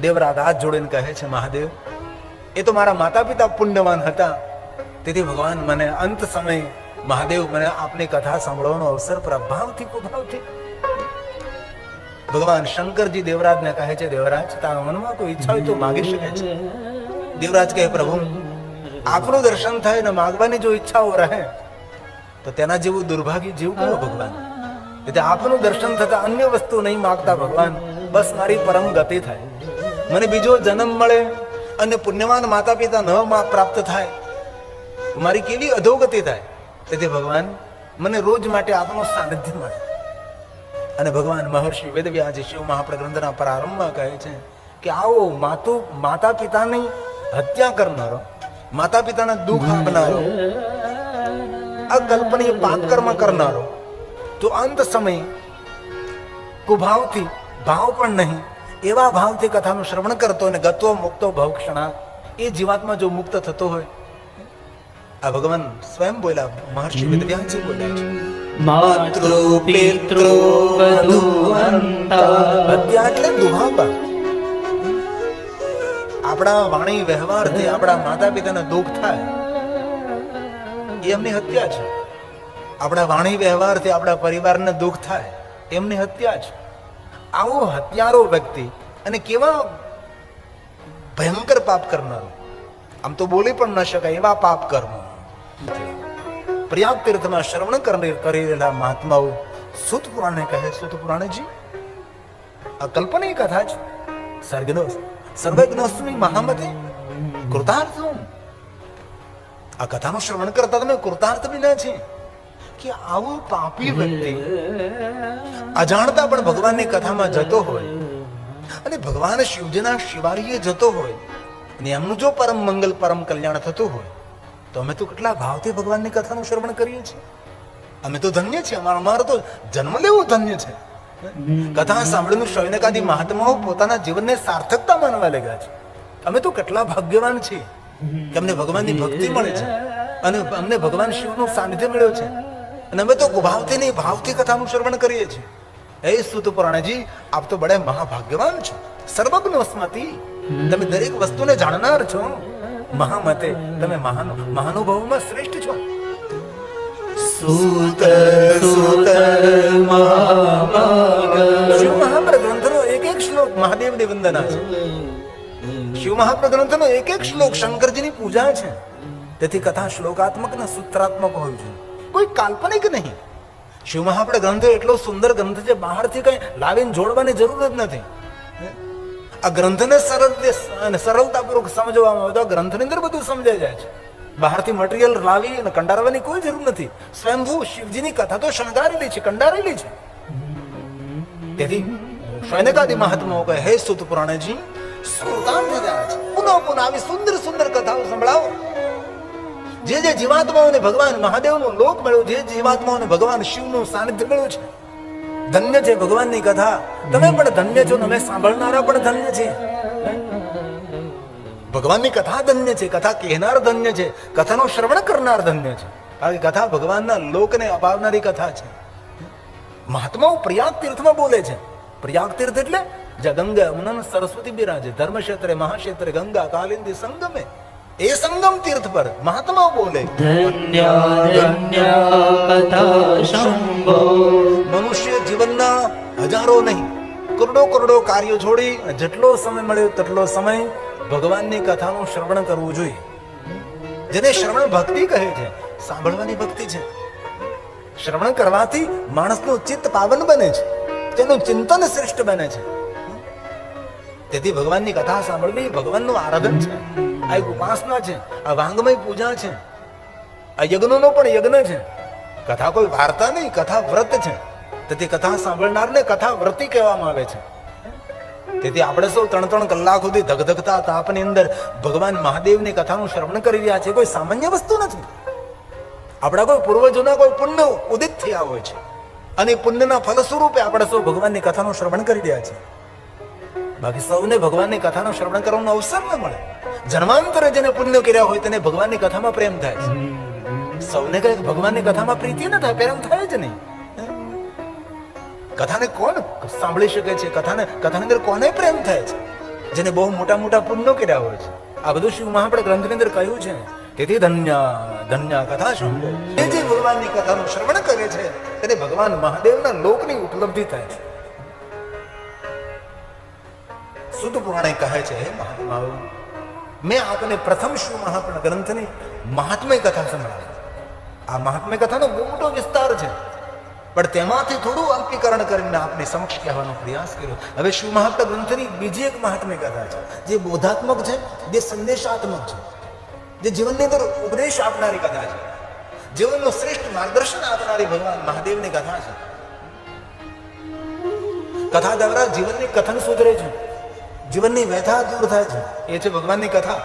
દેવરાજ હાથ જોડીને કહે છે, મહાદેવ, એ તો મારા માતા પિતા પુણ્યવાન હતા, તેથી ભગવાન મને અંત સમય મહાદેવ મને આપની કથા સાંભળવાનો અવસર પ્રભાવથી કુભાવથી. ભગવાન શંકરજી દેવરાજને કહે છે, દેવરાજ, તારા મનમાં કોઈ ઈચ્છા હોય તો માગી શકે છે. દેવરાજ કહે, પ્રભુ, આપનું દર્શન થાય ને માગવાની જો ઈચ્છાઓ રહે તો તેના જેવું દુર્ભાગ્ય જીવ કયો ભગવાન? એટલે આપનું દર્શન થતા અન્ય વસ્તુ નહીં માગતા ભગવાન, બસ મારી પરમ ગતિ થાય, મને બીજો જન્મ મળે અને પુણ્યવાન માતા પિતા ન પ્રાપ્ત થાય, મારી કેવી અધોગતિ થાય. તેથી ભગવાન મને રોજ માટે આપનું સાનિધ્ય મળે. અને ભગવાન મહર્ષિ વેદવ્યાસજી શિવ મહાપ્રદ ગ્રંથના પ્રારંભમાં કહે છે કે આવો માતા પિતાની હત્યા કરનારો, માતા પિતાના દુઃખ આપનારો, અકલ્પનીય પાપ કર્મ કરનારો, તો અંત સમય કુભાવથી, ભાવ પણ નહીં એવા ભાવથી કથાનું શ્રવણ કરતો અને ગતો મુક્તો ભવક્ષણા, એ જીવાત્મા જો મુક્ત થતો હોય. આ ભગવાન સ્વયં બોલ્યા, મહર્ષિ વેદવ્યાસજી બોલ્યા છે, માતૃ પિતૃ બધુઅંતા. હત્યા એટલે દુહાપા. આપણા વાણી વ્યવહારથી આપણા માતા પિતાના દુઃખ થાય એ એમની હત્યા છે. આપણા વાણી વ્યવહારથી આપણા પરિવારને દુઃખ થાય એમની હત્યા છે. આવો હત્યારો વ્યક્તિ અને કેવા ભયંકર પાપ કરનારો, આમ તો બોલી પણ ન શકાય એવા પાપ કર્મ. પ્રયાગ તીર્થમાં શ્રવણ કરી રહેલા મહાત્માઓ સૂત પુરાણે કહે, સૂત પુરાણજી, આ કલ્પના કથા છે. સર્વજ્ઞોસ્મી મહામતે કૃતાર્થ. આ કથાનું શ્રવણ કરતા તમે કૃતાર્થ બી ના છે કે આવો પાપી વ્યક્તિ અજાણતા પણ ભગવાનની કથામાં જતો હોય અને ભગવાન શિવજીના શિવારીએ જતો હોય અને એમનું જો પરમ મંગલ પરમ કલ્યાણ થતું હોય તો અમે તો કેટલા ભાવથી ભગવાનની કથાનું શ્રવણ કરીએ છીએ. અમે તો ધન્ય છીએ, અમારો તો જન્મ લેવો ધન્ય છે. કથા સાંભળીને શૌનકાદી મહાત્માઓ પોતાના જીવનને સાર્થકતા માનવા લાગ્યા છે. અમે તો કેટલા ભાગ્યવાન છીએ કે અમને ભગવાનની ભક્તિ મળે છે અને અમને ભગવાન શિવનું સાનિધ્ય મળ્યો છે અને અમે તો ભાવથી નહીં ભાવથી કથાનું શ્રવણ કરીએ છીએ. હે સૂત પુરાણજી, આપ તો બડે મહાભાગ્યવાન છો. સર્વજ્ઞોસ્મતિ, તમે દરેક વસ્તુને જાણનાર છો. મહામતે, તમે મહાનુભાવોમાં શ્રેષ્ઠ છો. સૂત સૂત શિવ મહાપ્રદ ગ્રંથનો એક એક શ્લોક મહાદેવની વંદના છે. શિવ મહાપ્રદ ગ્રંથનો એક એક શ્લોક શંકરજીની પૂજા છે. તેથી કથા શ્લોકાત્મક ને સૂત્રાત્મક હોવી જોઈએ, કોઈ કાલ્પનિક નહીં. શિવ મહાપ્રદ ગ્રંથ એટલો સુંદર ગ્રંથ છે, બહારથી કઈ લાવીને જોડવાની જરૂર જ નથી. આ ગ્રંથને સરળતાપૂર્વક સમજવામાં આવે તો આ ગ્રંથની અંદર બધું સમજાઈ જાય છે. બહારથી મટીરિયલ લાવી અને કંડારવાની કોઈ જરૂર નથી. સ્વયંભૂ શિવજીની કથા તો શણગારેલી છે, કંડારેલી છે. તેથી શૌનકાદી મહાત્માઓ કહે, હે સૂત પુરાણજી, પુનઃ આવી સુંદર સુંદર કથાઓ સંભળાવો. જે જે જીવાત્માઓને ભગવાન મહાદેવનો લોક મળ્યો, જે જીવાત્માઓને ભગવાન શિવનું સાનિધ્ય મળ્યું છે, ધન્ય છે ભગવાનની કથા. તમે પણ ધન્ય છો, અમે સાંભળનારા પણ ધન્ય છે. ભગવાનની કથા ધન્ય છે, કથા કહેનાર ધન્ય છે, કથાનો શ્રવણ કરનાર ધન્ય છે. કારણ કે કથા ભગવાનના લોકને અપાવનારી કથા છે. મહાત્માઓ પ્રયાગ તીર્થમાં બોલે છે. પ્રયાગ તીર્થ એટલે જ્યાં ગંગા યમુના સરસ્વતી બિરાજે, ધર્મક્ષેત્રે મહાક્ષેત્રે ગંગા કાલિંદી સંગમે, એ સંગમ તીર્થ પર મહાત્માઓ બોલે, ધન્ય ધન્ય કથા શંભો. મનુષ્ય જીવનના હજારો નહીં કરોડો કરોડો કાર્યો છોડી જેટલો સમય મળ્યો તેટલો સમય ભગવાનની કથાનું શ્રવણ કરવું જોઈએ. જેને શ્રવણ ભક્તિ કહે છે, સાંભળવાની ભક્તિ છે. શ્રવણ કરવાથી માણસનું ચિત્ત પાવન બને છે, તેનું ચિંતન શ્રેષ્ઠ બને છે. તેથી ભગવાનની કથા સાંભળવી ભગવાનનું આરાધન છે, આ એક ઉપાસના છે, આ વાંગમય પૂજા છે, આ યજ્ઞનો પણ યજ્ઞ છે. કથા કોઈ વાર્તા નહીં, કથા વ્રત છે. તેથી કથા સાંભળનારને કથા વ્રતી કહેવામાં આવે છે. તેથી આપણે સૌ 3-3 કલાક સુધી ધગધગતા તાપની અંદર ભગવાન મહાદેવની કથાનું શ્રવણ કરી રહ્યા છે. કોઈ સામાન્ય વસ્તુ નથી. આપણા કોઈ પૂર્વજોના કોઈ પુણ્ય ઉદિત થયા હોય છે અને પુણ્યના ફલ સ્વરૂપે આપણે સૌ ભગવાનની કથાનું શ્રવણ કરી રહ્યા છે. બાકી સૌને ભગવાનની કથાનું શ્રવણ કરવાનો અવસર ન મળે. જન્માંતરે જેને પુણ્ય કર્યા હોય તેને ભગવાનની કથામાં પ્રેમ થાય છે. સૌને કઈ ભગવાનની કથામાં પ્રીતિ ન થાય, પ્રેમ થાય જ નહીં. કથાને કોણ સાંભળી શકે છે? કથાની અંદર કોને પ્રેમ થાય છે? જેને બહુ મોટા મોટા પુણ્યો કર્યા હોય છે. આ બધું શિવ મહાપુરાણ ગ્રંથની અંદર કહ્યું છે. તેથી ધન્ય ધન્ય કથા શૃણ્વો. જે ભગવાનની કથાનું શ્રવણ કરે છે તેને ભગવાન મહાદેવના લોકની ઉપલબ્ધિ થાય છે. શુદ્ધ પુરાણે કહે છે, હે મહાત્માઓ, મેં આપને પ્રથમ શિવ મહાપુરાણ ગ્રંથની મહાત્મય કથા સંભળાવી. આ મહાત્મય કથાનો બહુ મોટો વિસ્તાર છે, પણ તેમાંથી થોડું અલ્પીકરણ કરીને આપને સમક્ષ કહેવાનો પ્રયાસ કર્યો. હવે શિવ મહાપુરાણ ગ્રંથની બીજી એક મહાત્મય કથા છે, જે બોધાત્મક છે, જે સંદેશાત્મક છે, જે જીવનની અંદર ઉપદેશ આપનારી કથા છે, જીવનનું શ્રેષ્ઠ માર્ગદર્શન આપનારી ભગવાન મહાદેવની કથા છે. કથા દ્વારા જીવનની કથન સુધરે છે, જીવનની વ્યથા દૂર થાય છે. એ છે ભગવાનની કથા.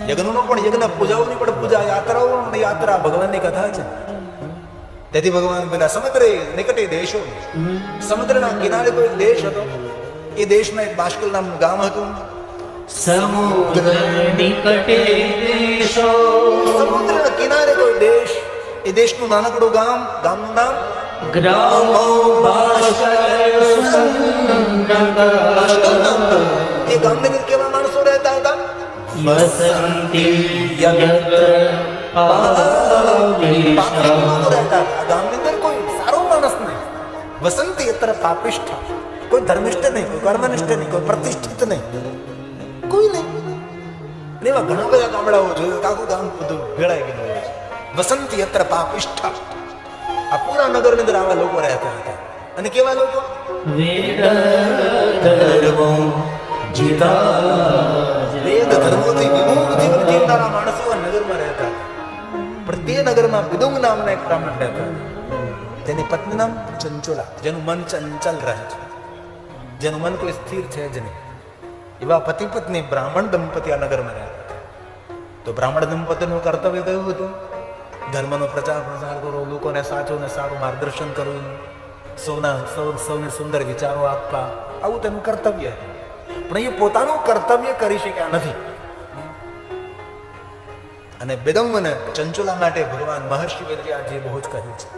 યજ્ઞનો પણ યજ્ઞ, પૂજાઓની પણ પૂજા, યાત્રાઓ પણ યાત્રા ભગવાનની કથા છે. તેથી ભગવાન પેલા સમુદ્રે નિકટે દેશો, સમુદ્રના કિનારે કોઈ દેશ હતો. એ દેશમાં એક બાષ્કલ નામનું ગામ હતું. સમુદ્ર નિકટે દેશો, સમુદ્રના કિનારે કોઈ દેશ, એ દેશનું નાનકડું ગામ, ગામનું નામ ગ્રામો એ ગામની અંદર કેવા માણસો રહેતા હતા? વસંતી યત્ર પાપિષ્ઠ લોકો રહેતા હતા. ગામની અંદર કોઈ સારો માણસ નહીં. વસંતી યત્ર પાપિષ્ઠ, કોઈ ધર્મિષ્ઠ નહીં, કોઈ કર્મનિષ્ઠ નહીં, કોઈ પ્રતિષ્ઠિત નહીં, કોઈ નહીં. એવા ઘણા બધા ગામડાઓ જોયું, આખું ગામ બધું ભેળાઈ ગયેલું હોય છે. વસંતી યત્ર પાપિષ્ઠ, આ પૂરા નગરની અંદર આવા લોકો રહેતા હતા. અને કેવા લોકો? વેદ ધર્મો જીતા, વેદ ધર્મોથી વિમુખ જીવન જીવનારા માણસો આ નગરમાં રહેતા હતા. પણ તે નગરમાં વિદુંગ નામના એક બ્રાહ્મણ રહેતા હતા. તેની પત્ની નામ ચંચુલા, જેનું મન ચંચલ રહે છે, જેનું મન કોઈ સ્થિર છે જ નહીં. એવા પતિ પત્ની બ્રાહ્મણ દંપતી આ નગરમાં રહેતા હતા. તો બ્રાહ્મણ દંપતીનું કર્તવ્ય કયું હતું? ધર્મનો પ્રચાર પ્રસાર કરો, લોકોને સાચું ને સારું માર્ગદર્શન કરવું, સૌને સુંદર વિચારો આપવા, આવું તેનું કર્તવ્ય. પણ એ પોતાનું કર્તવ્ય કરી શક્યા નથી. અને બિદુંગ અને ચંચુલા માટે ભગવાન મહર્ષિ વેદવ્યાસજીએ બહુ જ કહ્યું છે.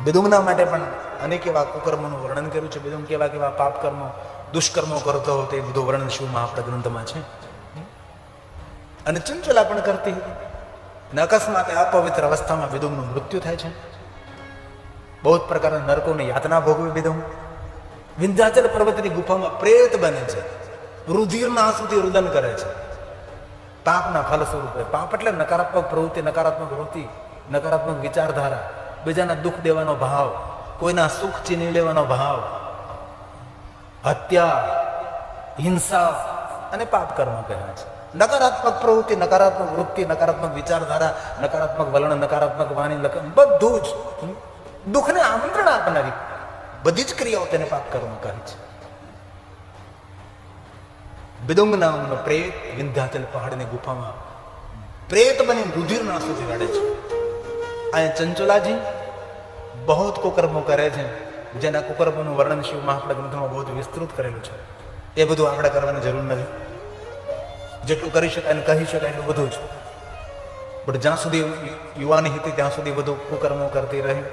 બિદુંગના માટે પણ અનેક એવા કુકર્મોનું વર્ણન કર્યું છે. બિદુંગ કેવા કેવા પાપ કર્મો, દુષ્કર્મો કરતો હતો, એ બધું વર્ણન શિવ મહાપુરાણ ગ્રંથમાં છે. અને ચંચુલા પણ કરતી હતી. અને અકસ્માતે અપવિત્ર અવસ્થામાં બિદુંગનું મૃત્યુ થાય છે. બહુ જ પ્રકારના નરકોની યાતના ભોગવી બિદુંગ. વિંધ્યાચલ પર્વતની ગુફામાં પ્રેત બને છે. રુધિરના આંસુથી રુદન કરે છે. પાપના ફલ સ્વરૂપે. પાપ એટલે નકારાત્મક પ્રવૃત્તિ, નકારાત્મક વૃત્તિ, નકારાત્મક વિચારધારા, બીજાના દુઃખ દેવાનો ભાવ, કોઈના સુખ ચીની લેવાનો ભાવ, હત્યા, હિંસા અને પાપ કર્મ કહેવાય છે. નકારાત્મક પ્રવૃત્તિ, નકારાત્મક વૃત્તિ, નકારાત્મક વિચારધારા, નકારાત્મક વલણ, નકારાત્મક વાણી, બધું જ દુઃખને આમંત્રણ આપનારી બધી જ ક્રિયાઓ તેને પાપ કર્મ કહે છે. બિદુંગ નામનો પ્રેત વિંધ્યાચલ પહાડની ગુફામાં પ્રેત બની રુધિરના આંસુથી રડે છે. અહીંયા ચંચુલાજી બહુ કુકર્મો કરે છે, જેના કુકર્મોનું વર્ણન શિવ મહાપુરાણ ગ્રંથમાં બહુ વિસ્તૃત કરેલું છે. એ બધું આપણે કરવાની જરૂર નથી. જેટલું કરી શકાય અને કહી શકાય એટલું બધું જ. પણ જ્યાં સુધી યુવાની હતી ત્યાં સુધી બધું કુકર્મો કરતી રહી.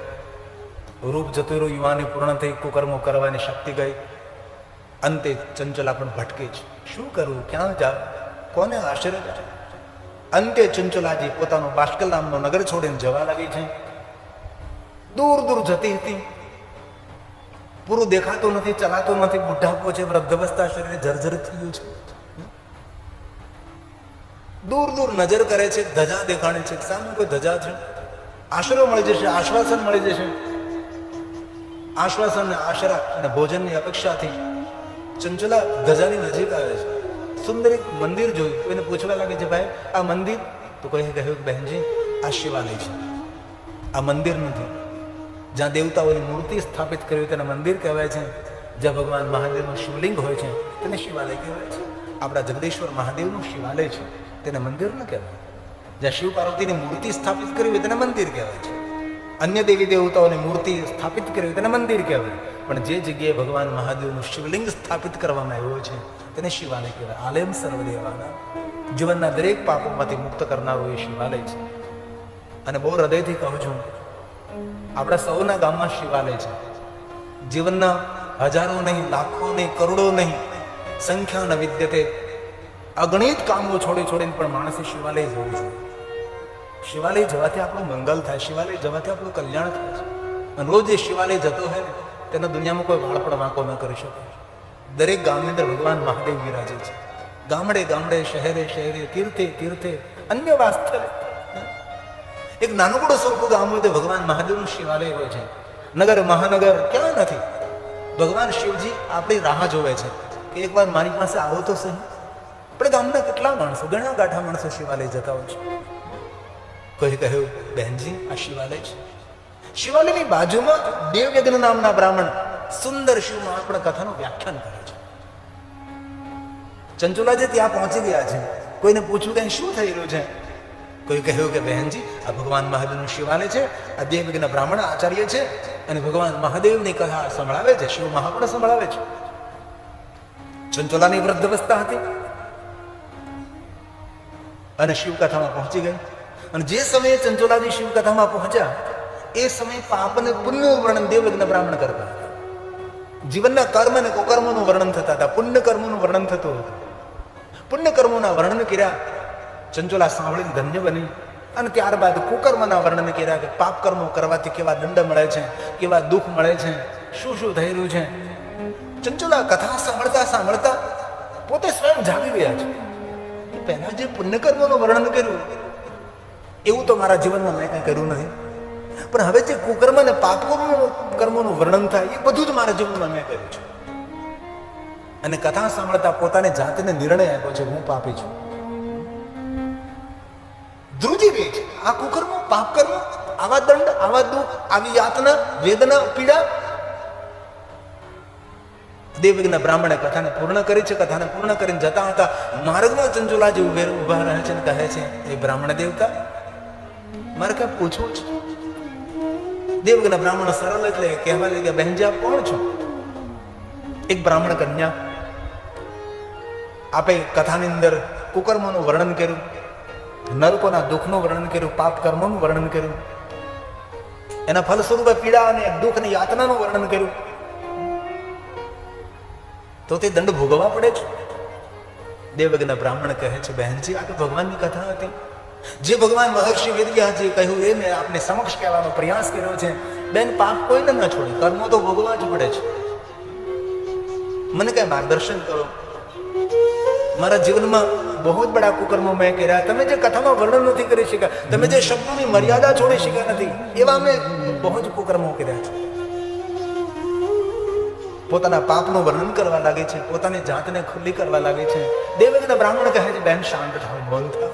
રૂપ જતું રહ્યું, યુવાની પૂર્ણ થઈ, કુકર્મો કરવાની શક્તિ ગઈ. અંતે ચંચલા પણ ભટકી છે. શું કરવું, ક્યાં જાવ, કોને આશ્રય કરે? અંતે ચંચલાજી પોતાનું બાષ્કલ નામનું નગર છોડીને જવા લાગી છે. દૂર દૂર જતી હતી. પૂરું દેખાતું નથી, ચલાતું નથી, બુઢાપો છે, વૃદ્ધાવસ્થા, શરીર જર્જર થયું છે. દૂર દૂર નજર કરે છે, ધજા દેખાણે છે, સામે કોઈ ધજા છે, આશરો મળી જશે, આશ્વાસન મળી જશે. આશ્વાસન, આશરા અને ભોજનની અપેક્ષાથી ચંચલા ધજાની નજીક આવે છે. સુંદર એક મંદિર જોયું. કોઈને પૂછવા લાગે છે, ભાઈ આ મંદિર? તો કોઈ કહ્યું કે બહેનજી આ શિવાલય છે, આ મંદિર નથી. જ્યાં દેવતાઓની મૂર્તિ સ્થાપિત કરી તેને મંદિર કહેવાય છે. જ્યાં ભગવાન મહાદેવનું શિવલિંગ હોય છે તેને શિવાલય કહેવાય છે. આપણા જગદીશ્વર મહાદેવનું શિવાલય છે, તેને મંદિર ન કહેવાય. જ્યાં શિવ પાર્વતીની મૂર્તિ સ્થાપિત કરી હોય તેને મંદિર કહેવાય છે. અન્ય દેવી દેવતાઓની મૂર્તિ સ્થાપિત કરી હોય તેને મંદિર કહેવાય. પણ જે જગ્યાએ ભગવાન મહાદેવનું શિવલિંગ સ્થાપિત કરવામાં આવ્યો છે તેને શિવાલય કહેવાય. આલયમ સર્વદેવાના, જીવનના દરેક પાપોમાંથી મુક્ત કરનારું એ શિવાલય છે. અને બહુ હૃદયથી કહું છું, આપણા સૌના ગામમાં શિવાલય છે. જીવનના હજારો નહીં, લાખો નહીં, કરોડો નહીં, સંખ્યા ન વિદ્યતે. અગણિત કામો છોડીને પણ માણસે શિવાલય જવું જોઈએ. શિવાલય જવાથી આપણું મંગલ થાય, શિવાલય જવાથી આપણું કલ્યાણ થાય છે. અને રોજ એ શિવાલય જતો હોય ને તેનો દુનિયામાં કોઈ વાળ પણ વાંકો ન કરી શકે. દરેક ગામની અંદર ભગવાન મહાદેવ બિરાજે છે. ગામડે ગામડે, શહેરે શહેરે, તીર્થે તીર્થે, અન્ય વાસ્તવે એક નાનકડું સરખું ગામ હોય તો ભગવાન મહાદેવનું શિવાલય હોય છે. નગર મહાનગર ક્યાં નથી. ભગવાન શિવજી આપણી રાહ જોવે છે કે એકવાર મારી પાસે આવો તો સહી. આપણે ગામના કેટલા માણસો, ઘણા ગાંઠા માણસો શિવાલય જતા હોય છે. કોઈ કહ્યું, બહેનજી આ શિવાલય છે. શિવાલયની બાજુમાં દેવયજ્ઞ નામના બ્રાહ્મણ સુંદર શિવ મહાત્મા કથાનું વ્યાખ્યાન કરે છે. ચંચુલાજી ત્યાં પહોંચી ગયા છે. કોઈને પૂછ્યું કે શું થઈ રહ્યું છે? કોઈ કહ્યું કે બહેનજી આ ભગવાન મહાદેવનું શિવાલય છે, આ દેવયજ્ઞ બ્રાહ્મણ આચાર્ય છે અને ભગવાન મહાદેવની કથા સંભળાવે છે, શિવ મહાત્મા સંભળાવે છે. ચંચુલાની વૃદ્ધાવસ્થા હતી અને શિવ કથામાં પહોંચી ગઈ. અને જે સમયે ચંચુલાજી શિવ કથામાં પહોંચ્યા એ સમયે પાપ અને પુણ્યનું વર્ણન દેવયજ્ઞ બ્રાહ્મણ કરતા હતા. જીવનના કર્મ અને કુકર્મોનું વર્ણન થતા હતા, પુણ્ય કર્મોનું વર્ણન થતું હતું. પુણ્ય કર્મોના વર્ણન કર્યા, ચંચુલા સાંભળીને ધન્ય બની. અને ત્યારબાદ કુકર્મના વર્ણન કર્યા કે પાપ કર્મો કરવાથી કેવા દંડ મળે છે, કેવા દુઃખ મળે છે, શું શું થઈ રહ્યું છે. ચંચુલા કથા સાંભળતા સાંભળતા પોતે સ્વયં જાગી ગયા છે. પહેલા જે પુણ્ય કર્મોનું વર્ણન કર્યું એવું તો મારા જીવનમાં મેં કંઈ કર્યું નથી, પણ હવે જે કુકર્મ અને પાપ કર્મોનું વર્ણન થાય એ બધું જ મારા જીવનમાં મેં કર્યું છે. અને કથા સાંભળતા પોતાને જાતને નિર્ણય આપ્યો છે હું પાપી છું. ધ્રુજી ગઈ છે. આ કુકર્મ, પાપ કર્મ, આવા દંડ, આવા દુઃખ, આવી યાતના, વેદના, પીડા. દેવયજ્ઞ બ્રાહ્મણે કથાને પૂર્ણ કરી છે. કથાને પૂર્ણ કરીને જતા હતા માર્ગમાં ચંચુલાજી ઉભા રહે છે અને કહે છે, એ બ્રાહ્મણ દેવતા મારે ક્યાં પૂછવું છે? દેવયજ્ઞ બ્રાહ્મણ સરળ એટલે કહેવા લાગ્યા, બહેનજી આપ કોણ છો? એક બ્રાહ્મણ કન્યા. આપે કથાની અંદર કુકર્મોનું વર્ણન કર્યું, નરકોના દુઃખનું વર્ણન કર્યું, પાપ કર્મોનું વર્ણન કર્યું, એના ફલ સ્વરૂપે પીડા અને દુઃખ અને યાતનાનું વર્ણન કર્યું. તો તે દંડ ભોગવવા પડે છે. દેવયજ્ઞ બ્રાહ્મણ કહે છે, બહેનજી આ તો ભગવાનની કથા હતી. જે ભગવાન મહર્ષિ વેદવ્યાસજીએ કહ્યું એ મેં આપને સમક્ષ કહેવાનો પ્રયાસ કર્યો છે. બેન, પાપ કોઈને ન છોડે, કર્મો તો ભોગવવા જ પડે છે. મને કઈ માર્ગદર્શન કરો. મારા જીવનમાં બહુ જ બડા કુકર્મો મેં કર્યા. તમે જે કથામાં વર્ણન નથી કરી શક્યા, તમે જે શબ્દોની મર્યાદા છોડી શક્યા નથી, એવા મેં બહુ જ કુકર્મો કર્યા છે. પોતાના પાપનું વર્ણન કરવા લાગે છે, પોતાની જાતને ખુલ્લી કરવા લાગે છે. દેવયજ્ઞ બ્રાહ્મણ કહે છે, બહેન શાંત થાઓ, મૌન થાઓ.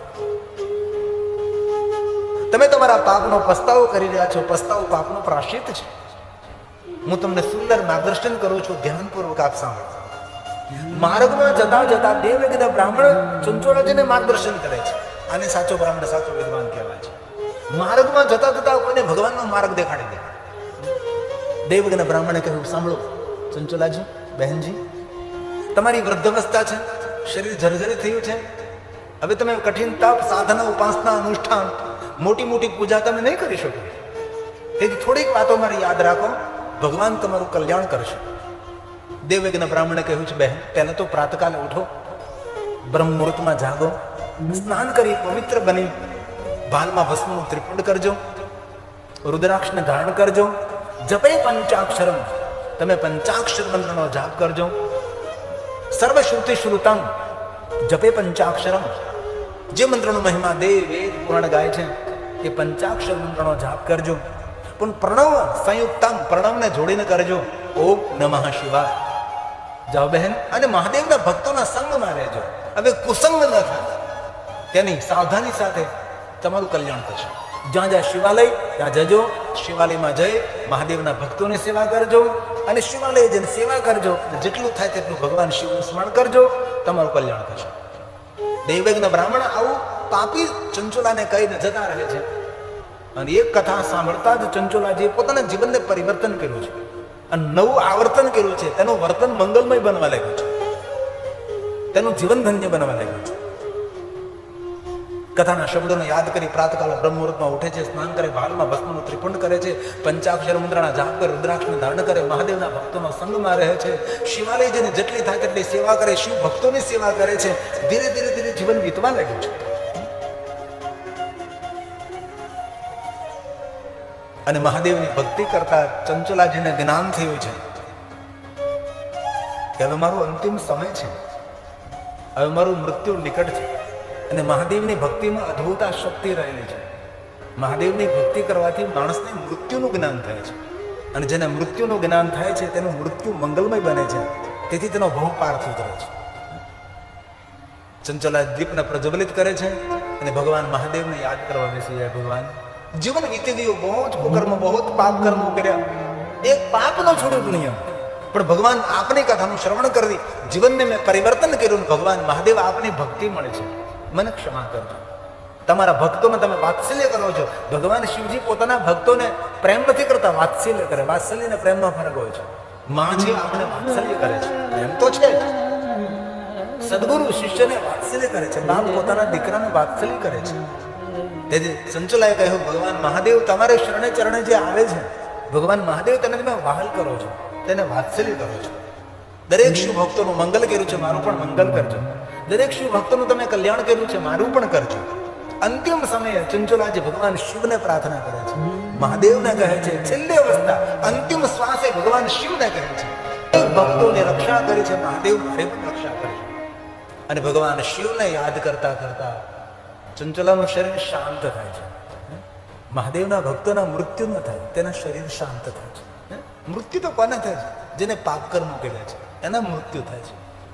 તમે તમારા પાપનો પસ્તાવો કરી રહ્યા છો. પસ્તાવો પાપનો પ્રાયશ્ચિત છે. હું તમને સુંદર માર્ગદર્શન કરું છું, ધ્યાનપૂર્વક આપ સાંભળો. માર્ગમાં જતા જતા દેવયજ્ઞ બ્રાહ્મણ ચંચુલાજીને માર્ગદર્શન કરે છે. આને સાચો બ્રાહ્મણ, સાચો વિદ્વાન કહેવાય છે. માર્ગમાં જતા જતા કોઈને ભગવાનનો માર્ગ દેખાડી દે. દેવયજ્ઞ બ્રાહ્મણે કહ્યું, સાંભળો ચંચુલાજી, બહેનજી, તમારી વૃદ્ધાવસ્થા છે, શરીર જર્જરિત થયું છે. હવે તમે કઠિન તપ, સાધના, ઉપાસના, અનુષ્ઠાન, મોટી મોટી પૂજા તમે નહીં કરી શકો. તેથી થોડીક વાતો મારી યાદ રાખો, ભગવાન તમારું કલ્યાણ કરશે. દેવયજ્ઞ બ્રાહ્મણે કહ્યું છે, બહેન, પહેલા તો પ્રાતકાલે ઉઠો, બ્રહ્મ મુહૂર્તમાં જાગો, સ્નાન કરી પવિત્ર બની ભાલમાં ભસ્મનું ત્રિપુંડ કરજો, રુદ્રાક્ષને ધારણ કરજો, જપે પંચાક્ષરમ, તમે પંચાક્ષર મંત્રનો જાપ કરજો. સર્વશ્રુતિ શ્રુતમ જપે પંચાક્ષરમ, જે મંત્રનો મહિમા દેવ વેદ પુરાણ ગાય છે એ પંચાક્ષર મંત્રનો જાપ કરજો. પણ પ્રણવ સંયુક્તમ, પ્રણવને જોડીને કરજો. ઓમ નમઃ શિવાય. જાઓ બહેન, અને મહાદેવના ભક્તોના સંગમાં રહેજો. હવે કુસંગ ન થાય, તેની સાવધાની સાથે તમારું કલ્યાણ થશે. જ્યાં જ્યાં શિવાલય ત્યાં જજો, શિવાલયમાં જઈ મહાદેવના ભક્તોની સેવા કરજો અને શિવાલય જઈને સેવા કરજો. જેટલું થાય તેટલું ભગવાન શિવનું સ્મરણ કરજો, તમારું કલ્યાણ થશે. દેવયજ્ઞ બ્રાહ્મણ આવું પાપી ચંચુલાને કહીને જતા રહે છે. અને એક કથા સાંભળતા જ ચંચુલાજીએ પોતાના જીવનને પરિવર્તન કર્યું છે અને નવું આવર્તન કર્યું છે. તેનું વર્તન મંગલમય બનવા લાગ્યું છે, તેનું જીવન ધન્ય બનવા લાગ્યું છે. કથાના શબ્દોને યાદ કરી પ્રાતકાળ બ્રહ્મ મુહૂર્તમાં ઉઠે છે, સ્નાન કરે, ભાલમાં ભસ્મનું ત્રિપુંડ કરે છે, પંચાક્ષર મંત્રના જાપ કરે, રુદ્રાક્ષને ધારણ કરે, મહાદેવના ભક્તોના સંગમાં રહે છે, શિવાલય જઈને જેટલી થાય તેટલી સેવા કરે, શિવ ભક્તોની સેવા કરે છે. ધીરે ધીરે ધીરે જીવન વીતવા લાગ્યું છે. અને મહાદેવની ભક્તિ કરતા ચંચલાજીને જ્ઞાન થયું છે કે હવે મારો અંતિમ સમય છે, હવે મારું મૃત્યુ નિકટ છે. અને મહાદેવની ભક્તિમાં અદ્ભુત આ શક્તિ રહેલી છે. મહાદેવની ભક્તિ કરવાથી માણસને મૃત્યુનું જ્ઞાન થાય છે. અને જેને મૃત્યુનું જ્ઞાન થાય છે તેનું મૃત્યુ મંગલમય બને છે. તેથી તેનો ભવ પાર ઉતરે છે. ચંચલા દીપને પ્રજ્વલિત કરે છે અને ભગવાન મહાદેવને યાદ કરવા બેસી જાય. ભગવાન, જીવન વીતી ગયું, બહુ જ કુકર્મ, બહુ જ પાપ કર્મો કર્યા, એક પાપ ન છોડ્યું દુનિયા. પણ ભગવાન આપની કથાનું શ્રવણ કરી જીવનને મેં પરિવર્તન કર્યું. ભગવાન મહાદેવ આપની ભક્તિ મળે છે, મને ક્ષમા કરજો. તમારા ભક્તોને તમે વાત્સલ્ય કરો છો. ભગવાન શિવજી પોતાના ભક્તોને પ્રેમ નથી કરતા, વાત્સલ્ય કરે. વાત્સલ્ય ને પ્રેમમાં ફરક હોય છે. માજી આપણે વાત્સલ્ય કરે છે, એમ તો છે. સદગુરુ શિષ્યને વાત્સલ્ય કરે છે, બાપ પોતાના દીકરાને વાત્સલ્ય કરે છે. તેથી ચંચલાએ કહ્યું, ભગવાન મહાદેવ તમારે શરણે ચરણે જે આવે છે, ભગવાન મહાદેવ તેને તમે વહાલ કરો છો, તેને વાત્સલ્ય કરો છો. દરેક શિવ ભક્તોનું મંગલ કર્યું છે, મારું પણ મંગલ કરજો. દરેક શિવ ભક્તોનું તમે કલ્યાણ કર્યું છે, મારું પણ કરજો. અંતિમ સમયે ચંચલાજી ભગવાન શિવને પ્રાર્થના કરે છે, મહાદેવને કહે છે. છેલ્લી અવસ્થા, અંતિમ શ્વાસે ભગવાન શિવને કહે છે, ભક્તોની રક્ષા કરી છે, મહાદેવ મારે પણ રક્ષા કરી. અને ભગવાન શિવને યાદ કરતા કરતા ચંચલાનું શરીર શાંત થાય છે. મહાદેવના ભક્તોના મૃત્યુ ન થાય, તેના શરીર શાંત થાય છે. મૃત્યુ તો કોને થાય છે? જેને પાપ કર્મો કર્યા છે, એના મૃત્યુ થાય છે.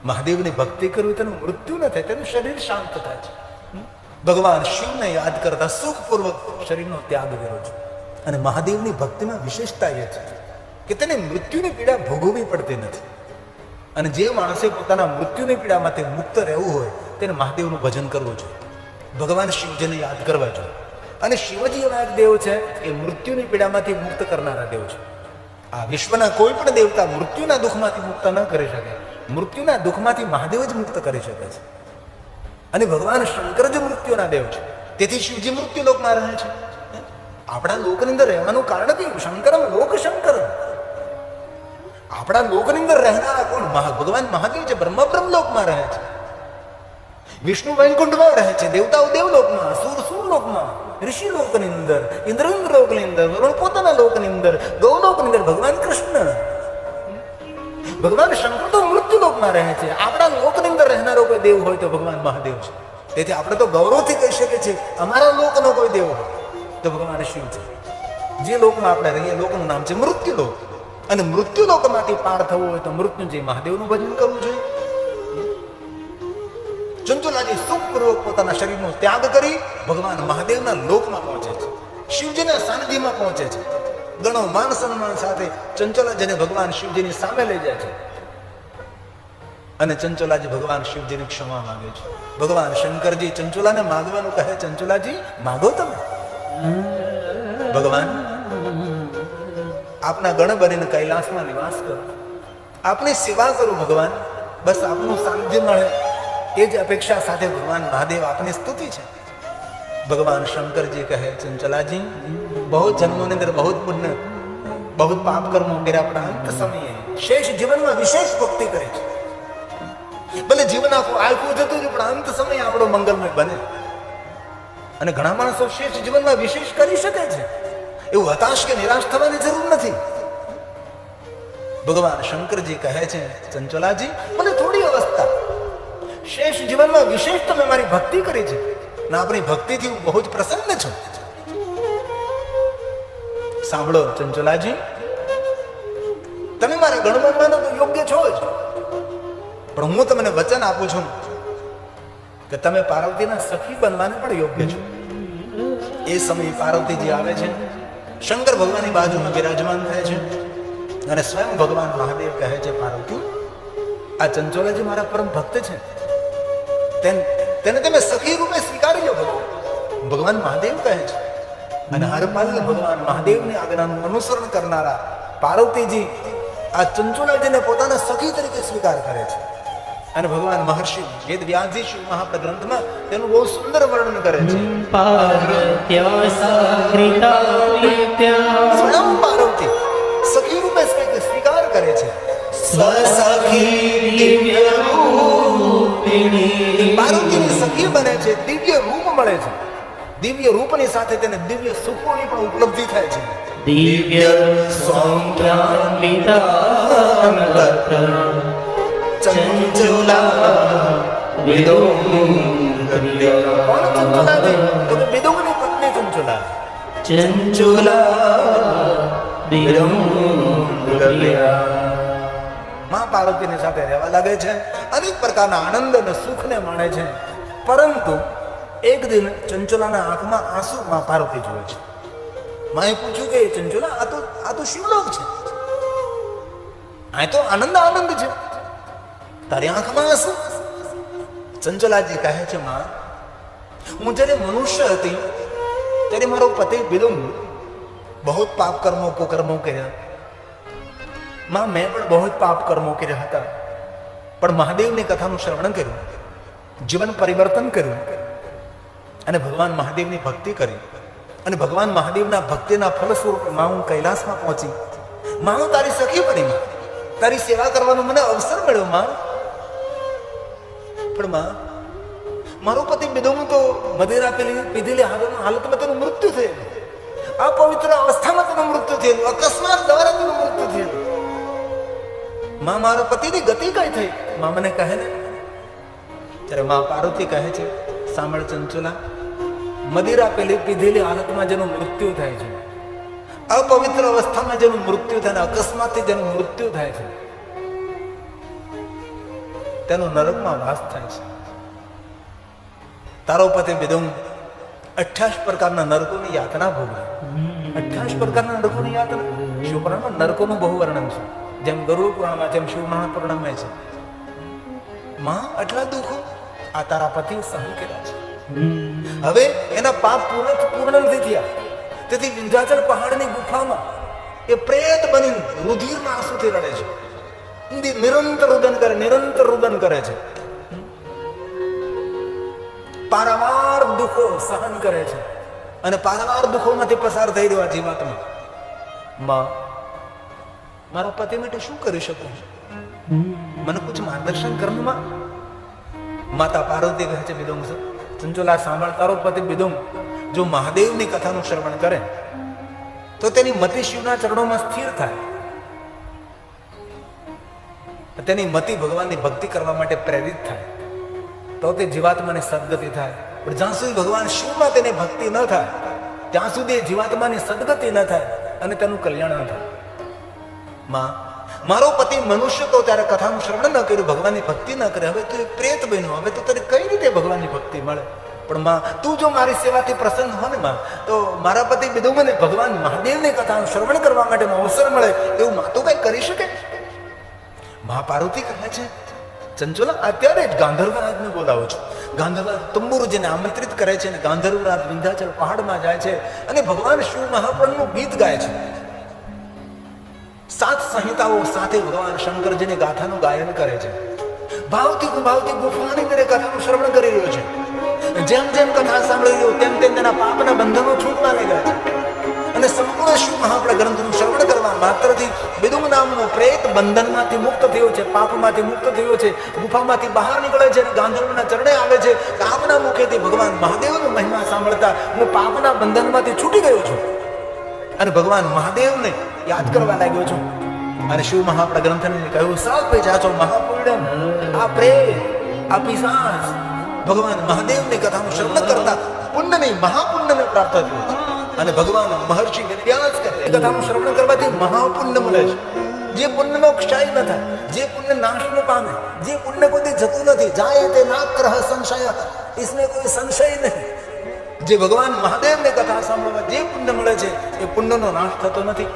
મહાદેવની ભક્તિ કરવી તેનું મૃત્યુ ન થાય, તેનું શરીર શાંત થાય છે. ભગવાન શિવને યાદ કરતા સુખપૂર્વક શરીરનો ત્યાગ કર્યો છે. અને મહાદેવની ભક્તિમાં વિશેષતા એ છે કે તેને મૃત્યુની પીડા ભોગવવી પડતી નથી. અને જે માણસે પોતાના મૃત્યુની પીડામાંથી મુક્ત રહેવું હોય તેને મહાદેવનું ભજન કરવું જોઈએ, ભગવાન શિવજીને યાદ કરવા જોઈએ. અને શિવજી એવા એક દેવ છે એ મૃત્યુની પીડામાંથી મુક્ત કરનારા દેવ છે. આ વિશ્વના કોઈ પણ દેવતા મૃત્યુના દુઃખમાંથી મુક્ત ન કરી શકે. મૃત્યુના દુઃખમાંથી મહાદેવ જ મુક્ત કરી શકે છે. અને ભગવાન શંકર જ મૃત્યુના દેવ છે, તેથી શિવજી મૃત્યુ લોકમાં રહે છે. આપણા લોકની અંદર રહેવાનું કારણ કયું? શંકરમ લોક શંકર. આપણા લોકની અંદર રહેનારા કોણ? ભગવાન મહાદેવ છે, બ્રહ્મ લોકમાં રહે છે, વિષ્ણુ વૈકુંઠમાં રહે છે, દેવતાઓ દેવલોકમાં, સુર સુરલોકમાં, ઋષિ લોકની અંદર, ઇન્દ્ર લોકની અંદર, વરુણ પોતાના લોકની અંદર, ગૌલોકની અંદર ભગવાન કૃષ્ણ. ભગવાન શંકર તો મૃત્યુ લોકમાં રહે છે. આપણા લોકની અંદર રહેનારો કોઈ દેવ હોય તો ભગવાન મહાદેવ છે. તેથી આપણે તો ગૌરવથી કહી શકીએ છીએ અમારા લોકનો કોઈ દેવ હોય તો ભગવાન શિવ છે. જે લોકમાં આપણે રહીએ લોકનું નામ છે મૃત્યુ લોક. અને મૃત્યુ લોકમાંથી પાર થવું હોય તો મૃત્યુંજય મહાદેવનું ભજન કરવું જોઈએ. ચંચલાજી સુખપૂર્વક પોતાના શરીરનો ત્યાગ કરી ભગવાન મહાદેવના લોકમાં પહોંચે છે, શિવજીના સાનિધ્યમાં પહોંચે છે. ગણો માન સન્માન સાથે ચંચલાજીને ભગવાન શિવજીની સામે લઈ જાય છે. અને ચંચલાજી ભગવાન શિવજીની ક્ષમા માંગે છે. ભગવાન શંકરજી ચંચલાને માગવાનું કહે, ચંચલાજી માગો તમે. ભગવાન, આપના ગણ બનીને કૈલાસમાં નિવાસ કરો, આપની સેવા કરું ભગવાન, બસ આપનું સાનિધ્ય મળે એ જ અપેક્ષા સાથે ભગવાન મહાદેવ આપની સ્તુતિ છે. ભગવાન શંકરજી કહે, ચંચલાજી બહુ જન્મોની અંદર બહુ પુણ્ય બહુ પાપ કર્મો કર્યા, પણ અંત સમયે શેષ જીવનમાં વિશેષ ભક્તિ કરી છે. ભલે જીવન આખું જતું રહ્યું પણ અંત સમયે આપણો મંગલમય બને. અને ઘણા માણસો શેષ જીવનમાં વિશેષ કરી શકે છે, એવું હતાશ કે નિરાશ થવાની જરૂર નથી. ભગવાન શંકરજી કહે છે, ચંચલાજી મને થોડી અવસ્થા શેષ જીવનમાં વિશેષ તમે મારી ભક્તિ કરી છે ને આપણી ભક્તિથી હું બહુ જ પ્રસન્ન છું. સાંભળો ચંચલાજી, તમે મારા ગણબનવાનો તો યોગ્ય છો જ, પણ હું તમને વચન આપું છું કે તમે પાર્વતીના સખી બનવાને પણ યોગ્ય છો. એ સમયે પાર્વતીજી આવે છે, શંકર ભગવાનની બાજુમાં બિરાજમાન થાય છે અને સ્વયં ભગવાન મહાદેવ કહે છે, પાર્વતી આ ચંચલાજી મારા પરમ ભક્ત છે, તેને તમે સખી રૂપે સ્વીકારી લો. ભગવાન મહાદેવ કહે છે. અને હરપાલ્ય ભગવાન મહાદેવની આજ્ઞાનું અનુસરણ કરનારા પાર્વતીજી આ ચંચલાજીને પોતાના સખી તરીકે સ્વીકાર કરે છે અને ભગવાન મહર્ષિ વેદ વ્યાસજી શિવ મહાપ્રદ ગ્રંથમાં તેનું બહુ સુંદર વર્ણન કરે છે. પાર્વત્યા સાગૃતા પ્રીત્યા સ્વયં પાર્વતી સખી રૂપે સ્વીકાર કરે છે. સ્વસખી દિવ્ય રૂપિણી પાર્વતીની સખી બને છે, દિવ્ય રૂપ મળે છે. દિવ્ય રૂપની સાથે તેને દિવ્ય સુખોની પણ ઉપલબ્ધિ થાય છે. દિવ્ય સૌમ્યાન્વિતા ચંચુલા વિદુંગર્યા કોણ ચંચુલા છે? તો કે વિદુંગની પત્ની ચંચુલા. ચંચુલા વિદુંગર્યા માં પાર્વતીની સાથે રહેવા લાગે છે, અનેક પ્રકારના આનંદ અને સુખને માણે છે. પરંતુ એક દિન ચંચુલાના આંખમાં આંસુ માં પાર્વતી જુએ છે. માએ પૂછ્યું કે ચંચુલા, આ તો શિવલોક છે, આ તો આનંદ આનંદ છે, તારી આંખમાં આંસુ? ચંચુલાજી કહે છે, માં, હું જ્યારે મનુષ્ય હતી ત્યારે મારો પતિ વિદુંગ બહુ પાપ કર્મો કુકર્મો કર્યા. માં, મેં પણ બહુ જ પાપ કર્મો કર્યા હતા, પણ મહાદેવની કથાનું શ્રવણ કર્યું, જીવન પરિવર્તન કર્યું અને ભગવાન મહાદેવની ભક્તિ કરી. અને ભગવાન મહાદેવના ભક્તિના ફલ સ્વરૂપે માં હું કૈલાસમાં પહોંચી. માં, હું તારી સખી બની, માં, તારી સેવા કરવાનો મને અવસર મળ્યો. માં, પણ માં, મારો પતિ વિદુંગ તો મદિરા પીધેલી હાલતમાં તેનું મૃત્યુ થયેલું. આ પવિત્ર અવસ્થામાં તેનું મૃત્યુ થયેલું, અકસ્માત દ્વારા તેનું મૃત્યુ થયેલું. માં, મારા પતિની ગતિ કઈ થઈ? માં મને કહે ને. ત્યારે માં પાર્વતી કહે છે, સાંભળ ચંચુલા, મદિરા પીધેલી હાલતમાં જેનું મૃત્યુ થાય છે, અપવિત્ર અવસ્થામાં જેનું મૃત્યુ થાય, અકસ્માતથી જેનું મૃત્યુ થાય છે, તેનો નરકમાં વાસ થાય છે. તારો પતિ વિદુંગ 28 પ્રકારના નરકોની યાતના ભોગવે. 28 પ્રકારના નરકોની યાતના શિવપુરાણમાં નરકોનું બહુ વર્ણન છે, જેમ ગરુડ પુરાણમાં, જેમ શિવ મહાપુરાણમાં છે. માં, આટલા દુઃખો આ તારા પતિ સહન કર્યા છે. હવે એના પાપ પૂર્ણ નથી થયા, તેથી વિંધ્યાચલ પહાડની ગુફામાં એ પ્રેત બની રુધિરના આંસુથી રડે છે, નિરંતર રુદન કરે છે, પારાવાર દુઃખો સહન કરે છે અને પારાવાર દુઃખોમાંથી પસાર થઈ રહ્યો જીવાત્મા. માં, મારા પતિ માટે શું કરી શકું? મને કુછ માર્ગદર્શન કરનું માં. માતા પાર્વતી કહે છે, વિદુંગ ચંચુલા, સાંભળ, તારો પતિ વિદુંગ જો મહાદેવની કથાનું શ્રવણ કરે તો તેની મતિ શિવના ચરણોમાં સ્થિર થાય, તેની મતિ ભગવાનની ભક્તિ કરવા માટે પ્રેરિત થાય, તો તે જીવાત્માની સદગતિ થાય. પણ જ્યાં સુધી ભગવાન શિવમાં તેની ભક્તિ ન થાય ત્યાં સુધી જીવાત્માની સદગતિ ન થાય અને તેનું કલ્યાણ ન થાય. માં, મારો પતિ મનુષ્ય તો ત્યારે કથાનું શ્રવણ ન કર્યું, ભગવાનની ભક્તિ ન કરે, હવે તું પ્રેત બન્યો, હવે તો તને કઈ રીતે ભગવાનની ભક્તિ મળે? પણ માં, તું જો મારી સેવાથી પ્રસન્ન હો ને માં, તો મારા પતિ વિદુંગને ભગવાન મહાદેવની કથાનું શ્રવણ કરવા માટેનો અવસર મળે, એવું માં તો કઈ કરી શકે? મા પાર્વતી કહે છે, ચંચુલા, અત્યારે જ ગાંધર્વરાજને બોલાવો છો. ગાંધર્વરાજ તંબુરુજીને આમંત્રિત કરે છે અને ગાંધર્વરાજ વિંધ્યાચલ પહાડમાં જાય છે અને ભગવાન શિવ મહાપ્રભુનું ગીત ગાય છે. 7 સંહિતાઓ સાથે ભગવાન શંકરજીની ગાથાનું ગાયન કરે છે. ભાવથી ગુફાની અંદર કથાનું શ્રવણ કરી રહ્યો છે. જેમ જેમ કથા સાંભળી રહ્યો તેમ તેના પાપના બંધનો છૂટવા લાગ્યા છે અને સંપૂર્ણ શિવ મહાપ્રભુ ગ્રંથનું શ્રવણ કરવા માત્રથી વિદુંગ નામનો પ્રેત બંધનમાંથી મુક્ત થયો છે, પાપમાંથી મુક્ત થયો છે, ગુફામાંથી બહાર નીકળે છે અને ગાંધર્વના ચરણે આવે છે. આપના મુખેથી ભગવાન મહાદેવનો મહિમા સાંભળતા હું પાપના બંધનમાંથી છૂટી ગયો છું અને ભગવાન મહાદેવને યાદ કરવા લાગ્યો છું. અને શિવ મહાપ્રભુ ગ્રંથને કહ્યું, સાપે જાચો મહાપુણ્યમ, આ પ્રેત, આ પિશાચ ભગવાન મહાદેવની કથાનું શ્રવણ કરતા પુણ્યની મહાપુણ્યને પ્રાપ્ત થયું છે. અને ભગવાન મહર્ષિ વેદવ્યાસ કહે, કથાનું શ્રવણ કરવાથી મહાપુણ્ય મળે છે, જે પુણ્યનો ક્ષય ન થાય, જે પુણ્ય નાશ ન પામે, જે પુણ્ય કોઈ જતું નથી, જાય તે નાગ્રહ સંશય, इसमें કોઈ સંશય નહીં. જે ભગવાન મહાદેવની કથા સાંભળવા જે પુણ્ય મળે છે એ પુણ્યનો નાશ થતો નથી,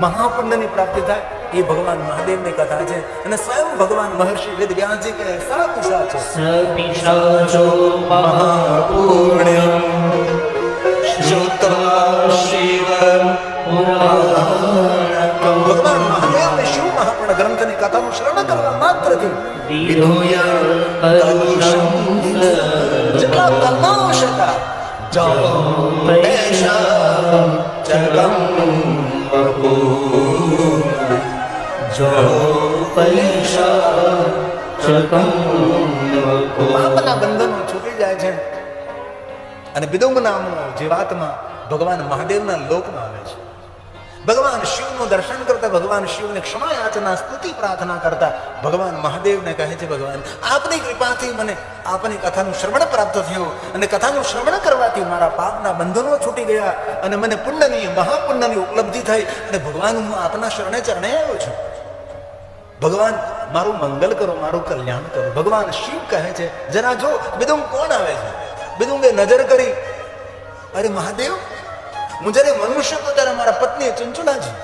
મહાપુણ્યની પ્રાપ્તિ થાય. એ ભગવાન મહાદેવની કથા છે અને સ્વયં ભગવાન મહર્ષિ વેદવ્યાસજી કહે, સપિશાચો મહાપુણ્યમ શ્રુત્વા શિવ પુરાણકમ. ભગવાન મહાદેવને શિવ મહાપુણ્ય ગ્રંથની કથાનું શ્રવણ કરવા માત્રથી વિધુય કલુષમ જેટલા કલ્માશ હતા જગમ પાપના બંધનો છૂટી જાય છે અને વિદુંગ નામનો જીવાત્મા ભગવાન મહાદેવના લોકમાં આવે છે. ભગવાન શિવનું દર્શન કરતા, ભગવાન શિવને ક્ષમા યાચના સ્તુતિ પ્રાર્થના કરતા ભગવાન મહાદેવને કહે છે, ભગવાન આપની કૃપાથી મને આપની કથાનું શ્રવણ પ્રાપ્ત થયું અને કથાનું શ્રવણ કરવાથી મારા પાપના બંધનો છૂટી ગયા અને મને પુણ્યની મહાપુણ્યની ઉપલબ્ધિ થઈ અને ભગવાન હું આપના શરણે ચરણે આવ્યો છું. ભગવાન મારું મંગલ કરો, મારું કલ્યાણ કરો. ભગવાન શિવ કહે છે, જરા જો વિદુંગ કોણ આવે છે. વિદુંગે નજર કરી, અરે મહાદેવ, હું જયારે મનુષ્ય તો ત્યારે મારા પત્ની ચંચુલાજી,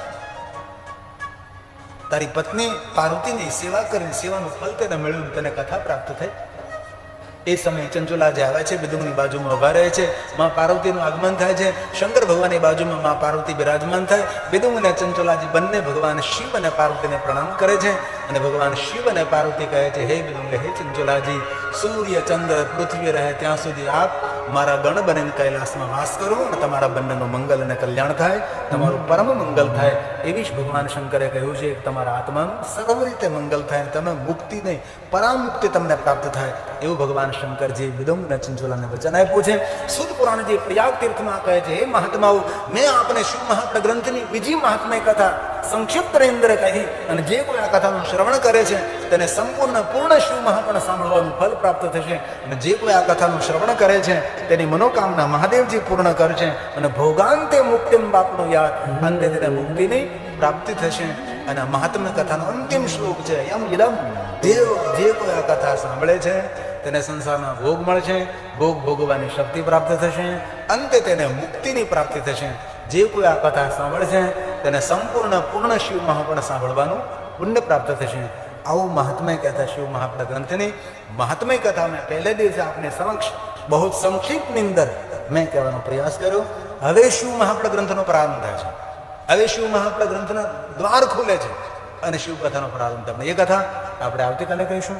તારી પત્ની પાર્વતીની સેવા કરીને સેવાનું ફલ તેને મળ્યું, તને કથા પ્રાપ્ત થઈ. એ સમયે ચંચુલાજી આવે છે, વિદુંગની બાજુમાં ઉભા રહે છે. માં પાર્વતીનું આગમન થાય છે. શંકર ભગવાનની બાજુમાં માં પાર્વતી બિરાજમાન થાય. વિદુંગ અને ચંચુલાજી બંને ભગવાન શિવ અને પાર્વતીને પ્રણામ કરે છે અને ભગવાન શિવ અને પાર્વતી કહે છે, હે વિદુંગ, હે ચંચુલાજી, સૂર્ય ચંદ્ર પૃથ્વી રહે ત્યાં સુધી આપ મારા ગણ બનીને કૈલાસમાં વાસ કરો અને તમારા બંનેનું મંગલ અને કલ્યાણ થાય, તમારું પરમ મંગલ થાય. એવી જ ભગવાન શંકરે કહ્યું છે કે તમારા આત્માનું સર્વ રીતે મંગલ થાય, તમે મુક્તિ નહીં પરામુક્તિ તમને પ્રાપ્ત થાય. એવું ભગવાન શંકરજી વિદુંગ અને ચંચુલાને વચન આપ્યું છે. શુદ્ધ પુરાણજી પ્રયાગ તીર્થમાં કહે છે, હે મહાત્માઓ, મેં આપને શિવ મહાપ્ર ગ્રંથની બીજી મહાત્મય કથા સંક્ષિપ્ત અંદર કહી અને જે કોઈ આ કથાનું શ્રવણ કરે છે તેને સંપૂર્ણ પૂર્ણ શિવ મહાપણ સાંભળવાનું ફલ પ્રાપ્ત થશે અને જે કોઈ આ કથાનું શ્રવણ કરે છે તેની મનોકામના મહાદેવજી પૂર્ણ કરશે અને ભોગાંતે મુક્તિમ બાપનું યાદ, અંતે તેને મુક્તિની પ્રાપ્તિ થશે. અને મહાત્મ્ય કથાનો અંતિમ શ્લોક છે, યમ ઇદમ દેવ, જે કોઈ આ કથા સાંભળે છે તેને સંસારના ભોગ મળશે, ભોગ ભોગવવાની શક્તિ પ્રાપ્ત થશે, અંતે તેને મુક્તિની પ્રાપ્તિ થશે. જે કોઈ આ કથા સાંભળશે તેને સંપૂર્ણ પૂર્ણ શિવ મહાપણ સાંભળવાનું પુણ્ય પ્રાપ્ત થશે. આવું મહાત્મય કથા શિવ મહાપ્ર ગ્રંથની મહાત્મય કથા મેં પહેલે દિવસે આપને સમક્ષ બહુ સંક્ષિપ્તની અંદર મેં કહેવાનો પ્રયાસ કર્યો. હવે શિવ મહાપ્ર ગ્રંથનો પ્રારંભ થાય છે. હવે શિવ મહાપ્ર ગ્રંથના દ્વાર ખુલે છે અને શિવ કથાનો પ્રારંભ થાય. એ કથા આપણે આવતીકાલે કહીશું.